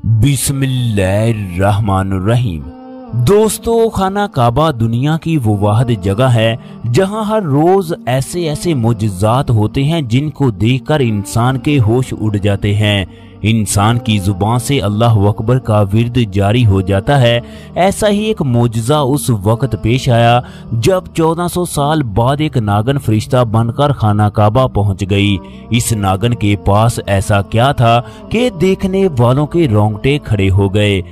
बिस्मिल्लाहिर्रहमानिर्रहीम। दोस्तों, खाना काबा दुनिया की वो वाहिद जगह है जहां हर रोज ऐसे ऐसे मोजज़ात होते हैं जिनको देखकर इंसान के होश उड़ जाते हैं। इंसान की जुबान से अल्लाह अकबर का विर्द जारी हो जाता है। ऐसा ही एक मोजज़ा उस वक्त पेश आया जब 1400 साल बाद एक नागन फरिश्ता बनकर खाना काबा पहुंच गई। इस नागन के पास ऐसा क्या था कि देखने वालों के रोंगटे खड़े हो गए।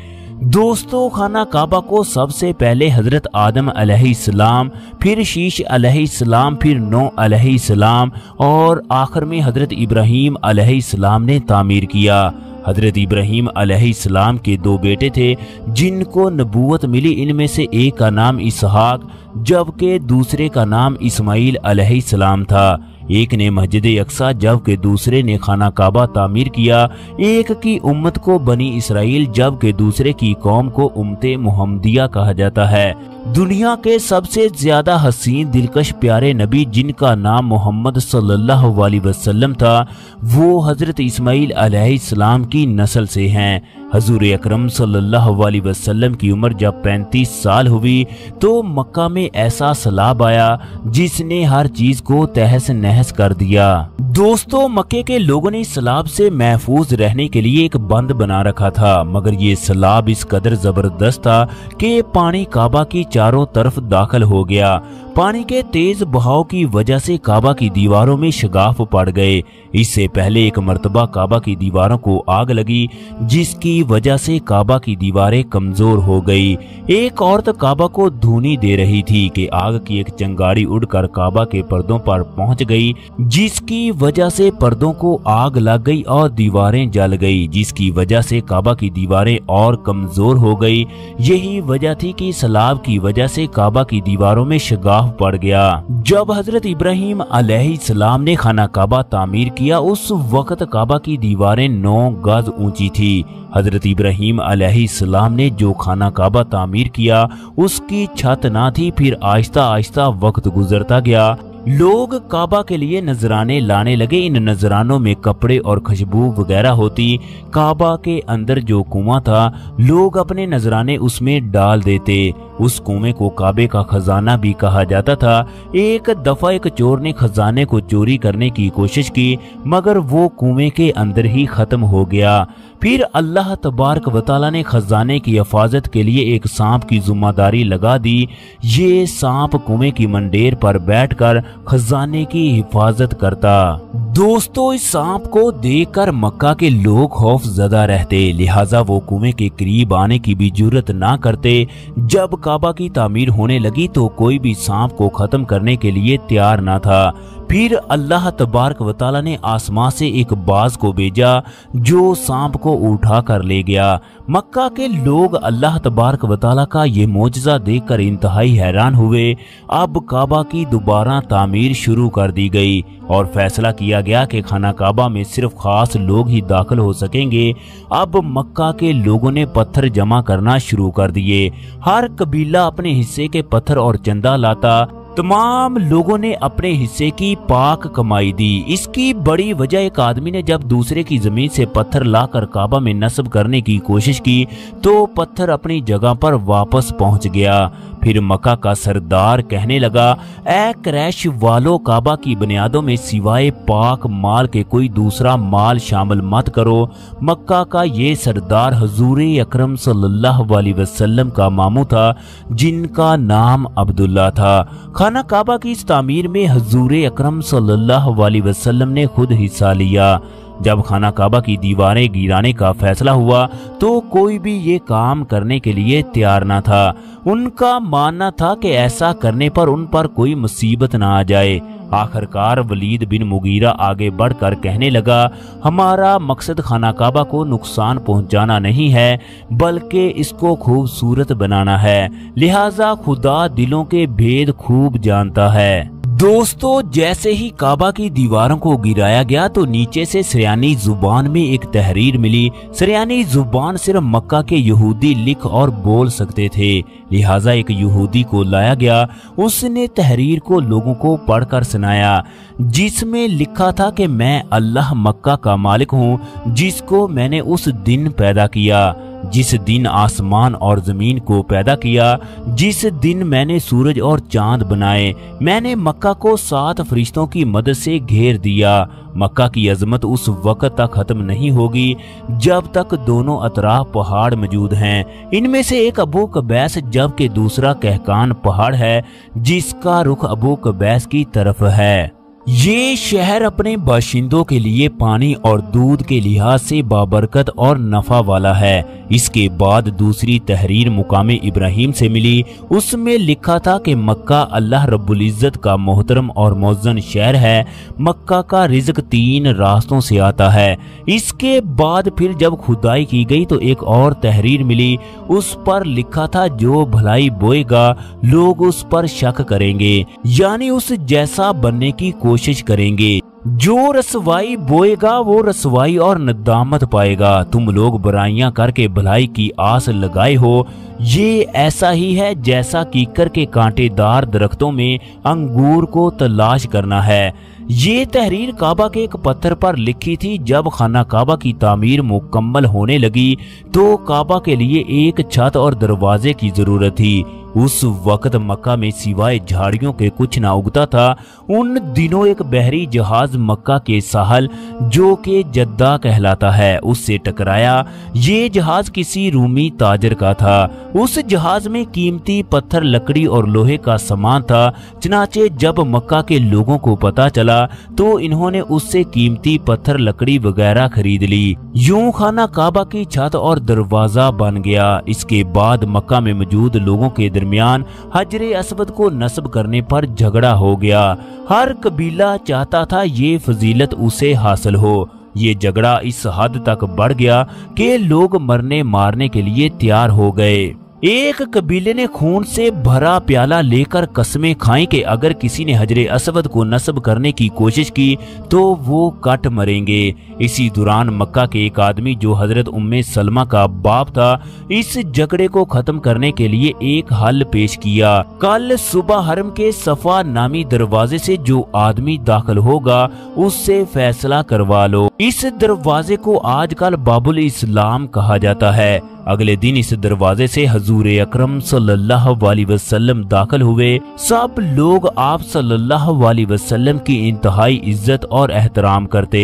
दोस्तों, खाना काबा को सबसे पहले हजरत आदम अलैहिस्सलाम, फिर शीश अलैहिस्सलाम, फिर नूह अलैहिस्सलाम और आखिर में हजरत इब्राहीम अलैहिस्सलाम ने तामीर किया। हजरत इब्राहीम अलैहिस्सलाम के दो बेटे थे जिनको नबूवत मिली। इनमें से एक का नाम इसहाक जबकि दूसरे का नाम इस्माइल अलैहिस्सलाम था। एक ने मस्जिद अक्सा जबकि दूसरे ने खाना काबा तामीर किया। एक की उम्मत को बनी इसराइल जबकि दूसरे की कौम को उम्मते मुहम्मदिया कहा जाता है। दुनिया के सबसे ज्यादा हसीन दिलकश प्यारे नबी जिनका नाम मोहम्मद सल्लल्लाहु अलैहि वसल्लम था, वो हजरत इस्माइल अलैहिस्सलाम की नस्ल से हैं। हजूर अकरम सल्लल्लाहु अलैहि वसल्लम की उम्र जब 35 साल हुई तो मक्का में ऐसा सैलाब आया जिसने हर चीज को तहस नहस कर दिया। दोस्तों, मक्के के लोगों ने सैलाब से महफूज रहने के लिए एक बंद बना रखा था, मगर ये सैलाब इस कदर जबरदस्त था कि पानी काबा की चारों तरफ दाखिल हो गया। पानी के तेज बहाव की वजह से काबा की दीवारों में शगाफ पड़ गए। इससे पहले एक मर्तबा काबा की दीवारों को आग लगी जिसकी वजह से काबा की दीवारें कमजोर हो गई। एक औरत काबा को धूनी दे रही थी कि आग की एक चिंगारी उड़कर काबा के पर्दों पर पहुंच गई, जिसकी वजह से पर्दों को आग लग गई और दीवारें जल गई, जिसकी वजह से काबा की दीवारें और कमजोर हो गई। यही वजह थी कि सैलाब की वजह से काबा की दीवारों में शगाफ पड़ गया। जब हजरत इब्राहीम अलैहिस्सलाम ने खाना काबा तामीर किया, उस वक्त काबा की दीवारें 9 गज ऊंची थी। हजरत इब्राहीम अलैहिस्सलाम ने जो खाना काबा तामीर किया उसकी छत ना थी। फिर आहिस्ता आहिस्ता वक्त गुजरता गया। लोग काबा के लिए नजराने लाने लगे। इन नजरानों में कपड़े और खुशबू वगैरह होती। काबा के अंदर जो कुआं था, लोग अपने नजराने उसमें डाल देते। उस कुएं को काबे का खजाना भी कहा जाता था। एक दफा एक चोर ने खजाने को चोरी करने की कोशिश की, मगर वो कुएं के अंदर ही खत्म हो गया। फिर अल्लाह तबारक व तआला ने खजाने की हिफाजत के लिए एक सांप की जिम्मेदारी लगा दी। ये सांप कुएं की मंडेर पर बैठकर खजाने की हिफाजत करता। दोस्तों, इस सांप को देखकर मक्का के लोग खौफजदा रहते, लिहाजा वो कुएं के करीब आने की भी जुर्रत ना करते। जब काबा की तामीर होने लगी तो कोई भी सांप को खत्म करने के लिए तैयार ना था। फिर अल्लाह तबारक व तआला ने आसमां से एक बाज को भेजा जो सांप को उठा कर ले गया। मक्का के लोग अल्लाह तबारक व तआला का ये मोजज़ा देखकर इंतहाई हैरान हुए। अब काबा की दोबारा तामीर शुरू कर दी गई और फैसला किया गया कि खाना काबा में सिर्फ खास लोग ही दाखिल हो सकेंगे। अब मक्का के लोगों ने पत्थर जमा करना शुरू कर दिए। हर कबीला अपने हिस्से के पत्थर और चंदा लाता। तमाम लोगों ने अपने हिस्से की पाक कमाई दी। इसकी बड़ी वजह एक आदमी ने जब दूसरे की जमीन से पत्थर लाकर काबा में नस्ब करने की कोशिश की तो पत्थर अपनी जगह पर वापस पहुंच गया। फिर मक्का का सरदार कहने लगा, ऐ क्रैश वालों, काबा की बुनियादों में सिवाय पाक माल के कोई दूसरा माल शामिल मत करो। मक्का का ये सरदार हजूर अकरम सल्लल्लाहु अलैहि वसल्लम का मामू था जिनका नाम अब्दुल्ला था। खाना काबा की इस तामीर में हजूर अकरम सल्लल्लाहु अलैहि वसल्लम ने खुद हिस्सा लिया। जब खाना काबा की दीवारें गिराने का फैसला हुआ तो कोई भी ये काम करने के लिए तैयार ना था। उनका मानना था कि ऐसा करने पर उन पर कोई मुसीबत ना आ जाए। आखिरकार वलीद बिन मुगीरा आगे बढ़कर कहने लगा, हमारा मकसद खाना काबा को नुकसान पहुंचाना नहीं है बल्कि इसको खूबसूरत बनाना है। लिहाजा खुदा दिलों के भेद खूब जानता है। दोस्तों जैसे ही काबा की दीवारों को गिराया गया तो नीचे से सिरयानी जुबान में एक तहरीर मिली। सिरयानी जुबान सिर्फ मक्का के यहूदी लिख और बोल सकते थे, लिहाजा एक यहूदी को लाया गया। उसने तहरीर को लोगों को पढ़कर सुनाया, जिसमें लिखा था कि मैं अल्लाह मक्का का मालिक हूँ, जिसको मैंने उस दिन पैदा किया जिस दिन आसमान और जमीन को पैदा किया, जिस दिन मैंने सूरज और चांद बनाए। मैंने मक्का को 7 फरिश्तों की मदद से घेर दिया। मक्का की अजमत उस वक्त तक खत्म नहीं होगी जब तक दोनों अतराफ पहाड़ मौजूद हैं। इनमें से एक अबू कबैस जबकि दूसरा कहकान पहाड़ है, जिसका रुख अबू कबैस की तरफ है। ये शहर अपने बाशिंदों के लिए पानी और दूध के लिहाज से बाबरकत और नफा वाला है। इसके बाद दूसरी तहरीर मुकाम इब्राहिम से मिली। उसमें लिखा था कि मक्का अल्लाह रब्बुल इज्जत का मोहतरम और मौज़न शहर है। मक्का का रिज़्क 3 रास्तों से आता है। इसके बाद फिर जब खुदाई की गई तो एक और तहरीर मिली। उस पर लिखा था जो भलाई बोएगा लोग उस पर शक करेंगे, यानी उस जैसा बनने की कोशिश करेंगे। जो रसवाई बोएगा वो रसवाई और नदामत पाएगा। तुम लोग बुराइयां करके भलाई की आस लगाए हो। ये ऐसा ही है जैसा कीकर के कांटेदार दरख्तों में अंगूर को तलाश करना है। ये तहरीर काबा के एक पत्थर पर लिखी थी। जब खाना काबा की तामीर मुकम्मल होने लगी तो काबा के लिए एक छत और दरवाजे की जरूरत थी। उस वक्त मक्का में सिवाय झाड़ियों के कुछ ना उगता था। उन दिनों एक बहरी जहाज मक्का के साहल, जो कि जद्दा कहलाता है, उससे टकराया। ये जहाज किसी रूमी ताजर का था। उस जहाज में कीमती पत्थर, लकड़ी और लोहे का सामान था। चनाचे जब मक्का के लोगों को पता चला तो इन्होंने उससे कीमती पत्थर, लकड़ी वगैरह खरीद ली। यूं खाना काबा की छत और दरवाजा बन गया। इसके बाद मक्का में मौजूद लोगों के दरमियान हजरे अस्वद को नस्ब करने पर झगड़ा हो गया। हर कबीला चाहता था ये फजीलत उसे हासिल हो। ये झगड़ा इस हद तक बढ़ गया कि लोग मरने मारने के लिए तैयार हो गए। एक कबीले ने खून से भरा प्याला लेकर कस्में खाई कि अगर किसी ने हजरे अस्वद को नस्ब करने की कोशिश की तो वो कट मरेंगे। इसी दौरान मक्का के एक आदमी जो हजरत उम्मे सलमा का बाप था, इस झगड़े को खत्म करने के लिए एक हल पेश किया। कल सुबह हरम के सफा नामी दरवाजे से जो आदमी दाखिल होगा उससे फैसला करवा लो। इस दरवाजे को आजकल बाबुल इस्लाम कहा जाता है। अगले दिन इस दरवाजे से हजूर अकरम सल्लल्लाहु अलैहि वसल्लम दाखिल हुए। सब लोग आप सल्लल्लाहु अलैहि वसल्लम की इंतहाई इज्जत और एहतराम करते।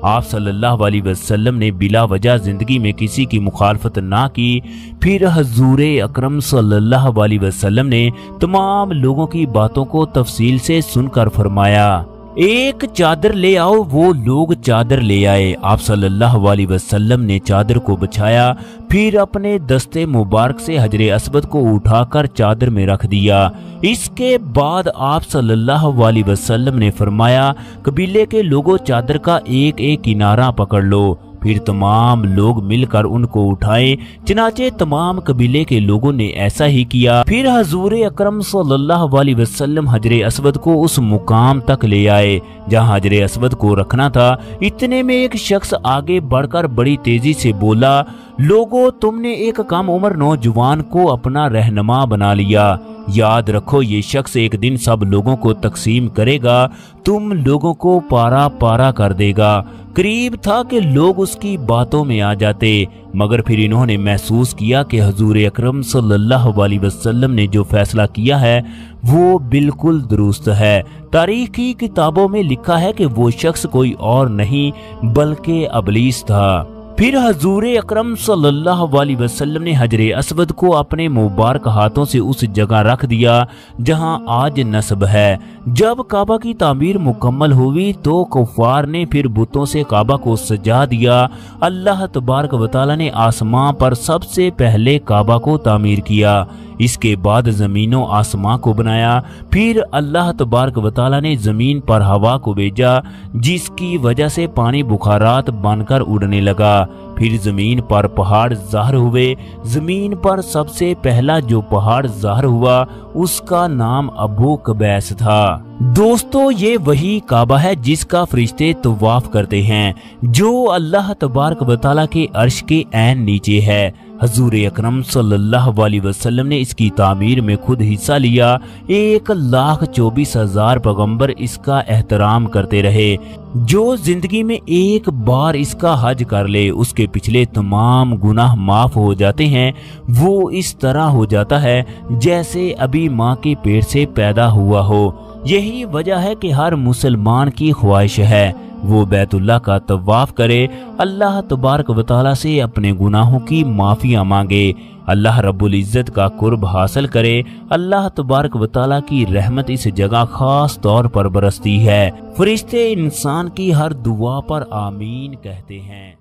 आप सल्लल्लाहु अलैहि वसल्लम ने बिला वजह जिंदगी में किसी की मुखालफत ना की। फिर हजूर अकरम सल्लल्लाहु अलैहि वसल्लम ने तमाम लोगों की बातों को तफसील से सुनकर फरमाया, एक चादर ले आओ। वो लोग चादर ले आए। आप सल्लल्लाहु अलैहि वसल्लम ने चादर को बिछाया, फिर अपने दस्ते मुबारक से हजरे अस्वद को उठाकर चादर में रख दिया। इसके बाद आप सल्लल्लाहु अलैहि वसल्लम ने फरमाया, कबीले के लोगों चादर का एक एक किनारा पकड़ लो। फिर तमाम लोग मिलकर उनको उठाए। चनाचे तमाम कबीले के लोगों ने ऐसा ही किया। फिर हजूर अकरम सल्लल्लाहु अलैहि वसल्लम हजरे अस्वद को उस मुकाम तक ले आए जहां हजरे अस्वद को रखना था। इतने में एक शख्स आगे बढ़कर बड़ी तेजी से बोला, लोगों, तुमने एक कम उम्र नौजवान को अपना रहनुमा बना लिया। याद रखो, ये शख्स एक दिन सब लोगों को तकसीम करेगा, तुम लोगों को पारा पारा कर देगा। करीब था कि लोग उसकी बातों में आ जाते, मगर फिर इन्होंने महसूस किया कि हजूर अकरम सल्लल्लाहु अलैहि वसल्लम ने जो फैसला किया है वो बिल्कुल दुरुस्त है। तारीख की किताबों में लिखा है कि वो शख्स कोई और नहीं बल्कि अबलीस था। फिर हजूर अकरम सल्लल्लाहु अलैहि वसल्लम ने हजरे अस्वद को अपने मुबारक हाथों से उस जगह रख दिया जहां आज नस्ब है। जब काबा की तामीर मुकम्मल हुई तो कुफार ने फिर बुतों से काबा को सजा दिया। अल्लाह तबारक व तआला ने आसमां पर सबसे पहले काबा को तामीर किया। इसके बाद जमीनों आसमां को बनाया। फिर अल्लाह तबारक व तआला ने जमीन पर हवा को भेजा, जिसकी वजह से पानी बुखारात बनकर उड़ने लगा। फिर जमीन पर पहाड़ ज़ाहिर हुए। जमीन पर सबसे पहला जो पहाड़ ज़ाहिर हुआ उसका नाम अबू कबैस था। दोस्तों, ये वही काबा है जिसका फरिश्ते तवाफ करते हैं, जो अल्लाह तबारक व तआला के अर्श के ऐन नीचे है। हजूर अकरम सल्लल्लाहु अलैहि वसल्लम ने इसकी तामीर में खुद हिस्सा लिया। 1,24,000 पैगंबर इसका एहतराम करते रहे। जो जिंदगी में एक बार इसका हज कर ले उसके पिछले तमाम गुनाह माफ हो जाते हैं। वो इस तरह हो जाता है जैसे अभी माँ के पेट से पैदा हुआ हो। यही वजह है कि हर मुसलमान की ख्वाहिश है वो बैतुल्लाह का तवाफ करे, अल्लाह तबारक व तआला से अपने गुनाहों की माफिया मांगे, अल्लाह रब्बुल इज्जत का कुर्ब हासिल करे। अल्लाह तबारक व तआला की रहमत इस जगह खास तौर पर बरसती है। फरिश्ते इंसान की हर दुआ पर आमीन कहते हैं।